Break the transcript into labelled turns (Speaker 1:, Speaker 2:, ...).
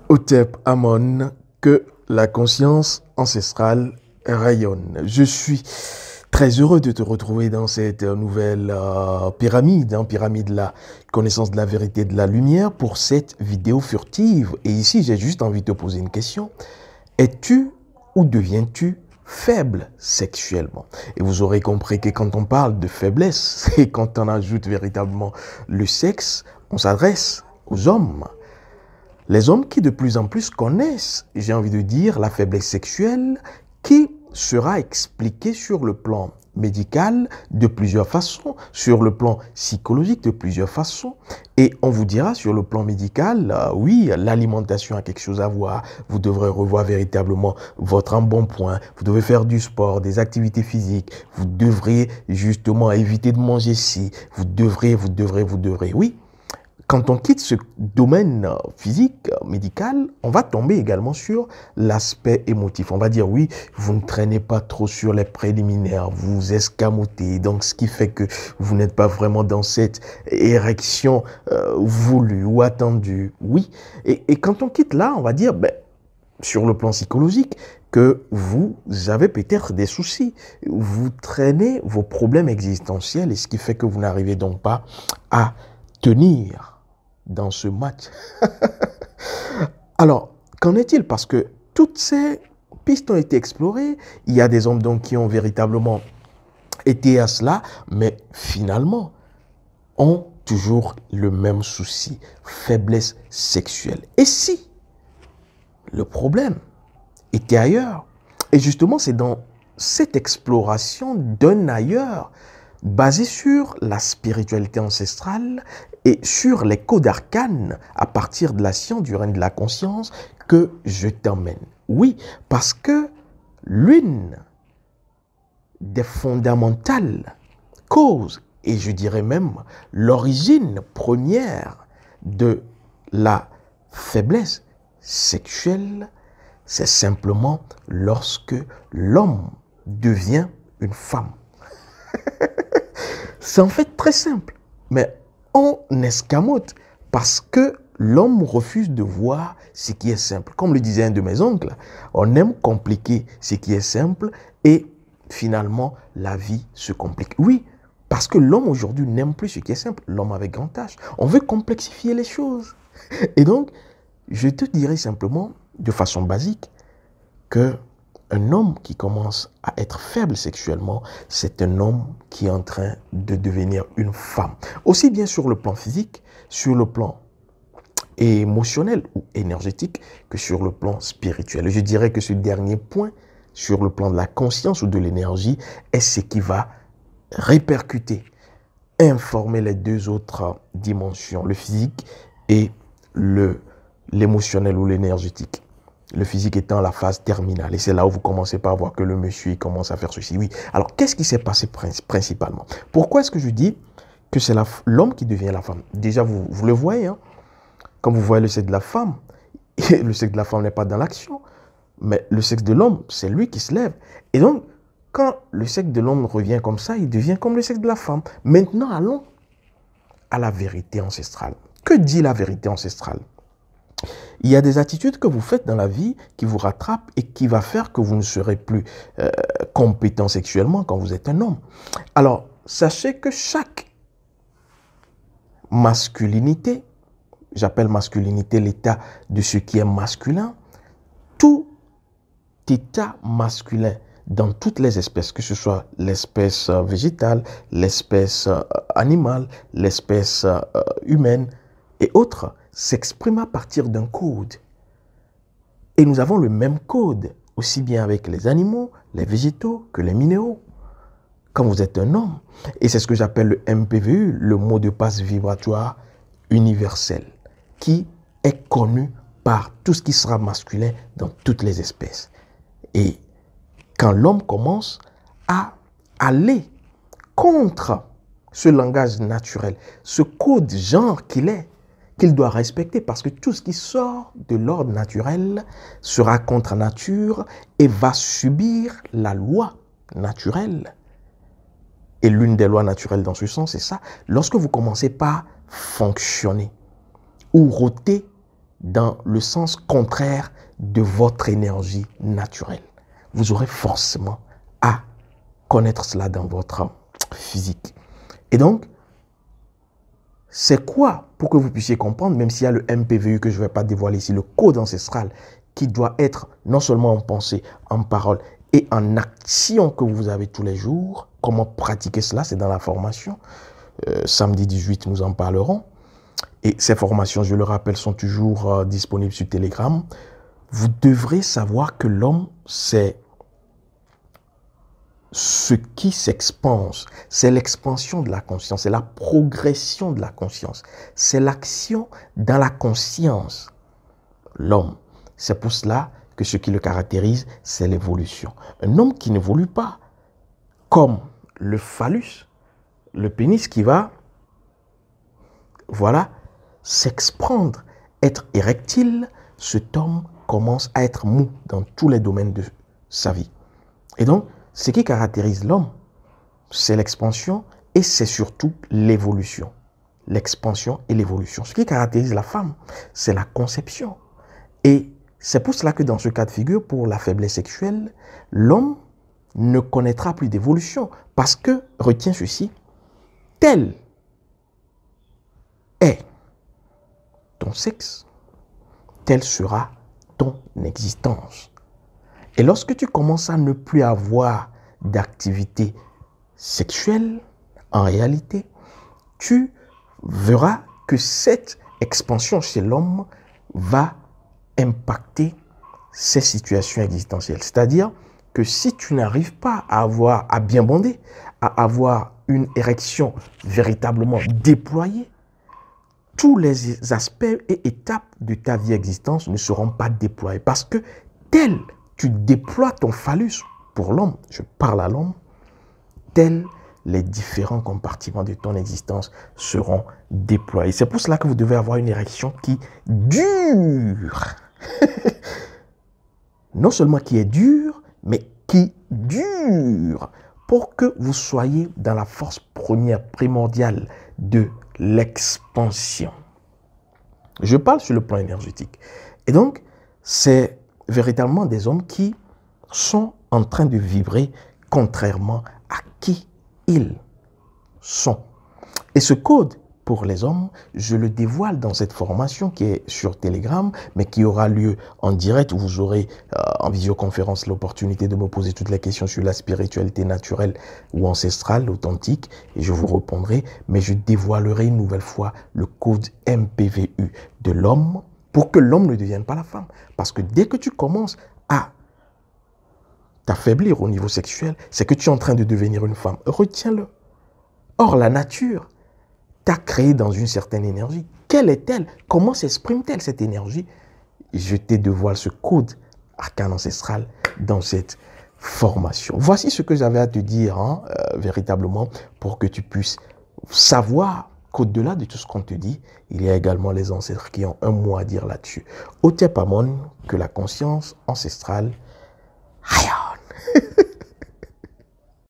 Speaker 1: Hotep Amon, que la conscience ancestrale rayonne. Je suis très heureux de te retrouver dans cette nouvelle pyramide, pyramide de la connaissance de la vérité de la lumière, pour cette vidéo furtive. Et ici, j'ai juste envie de te poser une question. Es-tu ou deviens-tu faible sexuellement? Et vous aurez compris que quand on parle de faiblesse, et quand on ajoute véritablement le sexe, on s'adresse aux hommes. Les hommes qui de plus en plus connaissent, j'ai envie de dire, la faiblesse sexuelle, qui sera expliquée sur le plan médical de plusieurs façons, sur le plan psychologique de plusieurs façons. Et on vous dira sur le plan médical, oui, l'alimentation a quelque chose à voir. Vous devrez revoir véritablement votre embonpoint. Vous devez faire du sport, des activités physiques. Vous devrez justement éviter de manger ci. Vous devrez. Oui. Quand on quitte ce domaine physique, médical, on va tomber également sur l'aspect émotif. On va dire, oui, vous ne traînez pas trop sur les préliminaires, vous escamotez, donc ce qui fait que vous n'êtes pas vraiment dans cette érection voulue ou attendue. Oui, et quand on quitte là, on va dire, sur le plan psychologique, que vous avez peut-être des soucis. Vous traînez vos problèmes existentiels et ce qui fait que vous n'arrivez donc pas à tenir dans ce match. Alors, qu'en est-il? Parce que toutes ces pistes ont été explorées. Il y a des hommes donc qui ont véritablement été à cela, mais finalement ont toujours le même souci, faiblesse sexuelle. Et si le problème était ailleurs? Et justement, c'est dans cette exploration d'un ailleurs basé sur la spiritualité ancestrale et sur les codes arcanes à partir de la science du règne de la conscience que je t'emmène. Oui, parce que l'une des fondamentales causes, et je dirais même l'origine première de la faiblesse sexuelle, c'est simplement lorsque l'homme devient une femme. C'est en fait très simple, mais on escamote parce que l'homme refuse de voir ce qui est simple. Comme le disait un de mes oncles, on aime compliquer ce qui est simple et finalement la vie se complique. Oui, parce que l'homme aujourd'hui n'aime plus ce qui est simple, l'homme avec grand H. On veut complexifier les choses. Et donc, je te dirais simplement, de façon basique, que un homme qui commence à être faible sexuellement, c'est un homme qui est en train de devenir une femme. Aussi bien sur le plan physique, sur le plan émotionnel ou énergétique, que sur le plan spirituel. Et je dirais que ce dernier point, sur le plan de la conscience ou de l'énergie, est ce qui va répercuter, informer les deux autres dimensions, le physique et l'émotionnel ou l'énergétique. Le physique étant la phase terminale. Et c'est là où vous commencez par voir que le monsieur il commence à faire ceci. Oui. Alors, qu'est-ce qui s'est passé principalement? Pourquoi est-ce que je dis que c'est l'homme qui devient la femme? Déjà, vous le voyez, hein? Quand vous voyez le sexe de la femme, le sexe de la femme n'est pas dans l'action, mais le sexe de l'homme, c'est lui qui se lève. Et donc, quand le sexe de l'homme revient comme ça, il devient comme le sexe de la femme. Maintenant, allons à la vérité ancestrale. Que dit la vérité ancestrale? Il y a des attitudes que vous faites dans la vie qui vous rattrapent et qui va faire que vous ne serez plus compétent sexuellement quand vous êtes un homme. Alors, sachez que chaque masculinité, j'appelle masculinité l'état de ce qui est masculin, tout état masculin dans toutes les espèces, que ce soit l'espèce végétale, l'espèce animale, l'espèce humaine et autres, s'exprime à partir d'un code. Et nous avons le même code, aussi bien avec les animaux, les végétaux que les minéraux. Quand vous êtes un homme, et c'est ce que j'appelle le MPVU, le mot de passe vibratoire universel, qui est connu par tout ce qui sera masculin dans toutes les espèces. Et quand l'homme commence à aller contre ce langage naturel, ce code genre qu'il doit respecter, parce que tout ce qui sort de l'ordre naturel sera contre nature et va subir la loi naturelle. Et l'une des lois naturelles dans ce sens, c'est ça. Lorsque vous commencez par fonctionner ou rôter dans le sens contraire de votre énergie naturelle. Vous aurez forcément à connaître cela dans votre physique. Et donc, c'est quoi, pour que vous puissiez comprendre, même s'il y a le MPVU que je ne vais pas dévoiler ici, le code ancestral qui doit être non seulement en pensée, en parole et en action que vous avez tous les jours. Comment pratiquer cela, c'est dans la formation. Samedi 18, nous en parlerons. Et ces formations, je le rappelle, sont toujours disponibles sur Telegram. Vous devrez savoir que l'homme, c'est ce qui s'expanse. C'est l'expansion de la conscience, c'est la progression de la conscience. C'est l'action dans la conscience. L'homme, c'est pour cela que ce qui le caractérise, c'est l'évolution. Un homme qui n'évolue pas, comme le phallus, le pénis qui va, voilà, s'expandre, être érectile, cet homme commence à être mou dans tous les domaines de sa vie. Et donc, ce qui caractérise l'homme, c'est l'expansion et c'est surtout l'évolution. L'expansion et l'évolution. Ce qui caractérise la femme, c'est la conception. Et c'est pour cela que dans ce cas de figure, pour la faiblesse sexuelle, l'homme ne connaîtra plus d'évolution. Parce que, retiens ceci, tel est ton sexe, telle sera ton existence. Et lorsque tu commences à ne plus avoir d'activité sexuelle, en réalité, tu verras que cette expansion chez l'homme va impacter ses situations existentielles. C'est-à-dire que si tu n'arrives pas à bien bonder, à avoir une érection véritablement déployée, tous les aspects et étapes de ta vie existence ne seront pas déployés. Parce que tel tu déploies ton phallus pour l'homme, je parle à l'homme, tels les différents compartiments de ton existence seront déployés. C'est pour cela que vous devez avoir une érection qui dure. Non seulement qui est dure, mais qui dure pour que vous soyez dans la force première, primordiale de l'expansion. Je parle sur le plan énergétique. Et donc, c'est véritablement des hommes qui sont en train de vibrer contrairement à qui ils sont. Et ce code pour les hommes, je le dévoile dans cette formation qui est sur Telegram, mais qui aura lieu en direct où vous aurez en visioconférence l'opportunité de me poser toutes les questions sur la spiritualité naturelle ou ancestrale, authentique, et je vous répondrai, mais je dévoilerai une nouvelle fois le code MPVU de l'homme pour que l'homme ne devienne pas la femme. Parce que dès que tu commences à t'affaiblir au niveau sexuel, c'est que tu es en train de devenir une femme. Retiens-le. Or, la nature t'a créé dans une certaine énergie. Quelle est-elle? Comment s'exprime-t-elle cette énergie? Je te dévoile ce code arcane ancestral dans cette formation. Voici ce que j'avais à te dire véritablement pour que tu puisses savoir qu'au-delà de tout ce qu'on te dit, il y a également les ancêtres qui ont un mot à dire là-dessus. Otepamon, que la conscience ancestrale rayonne.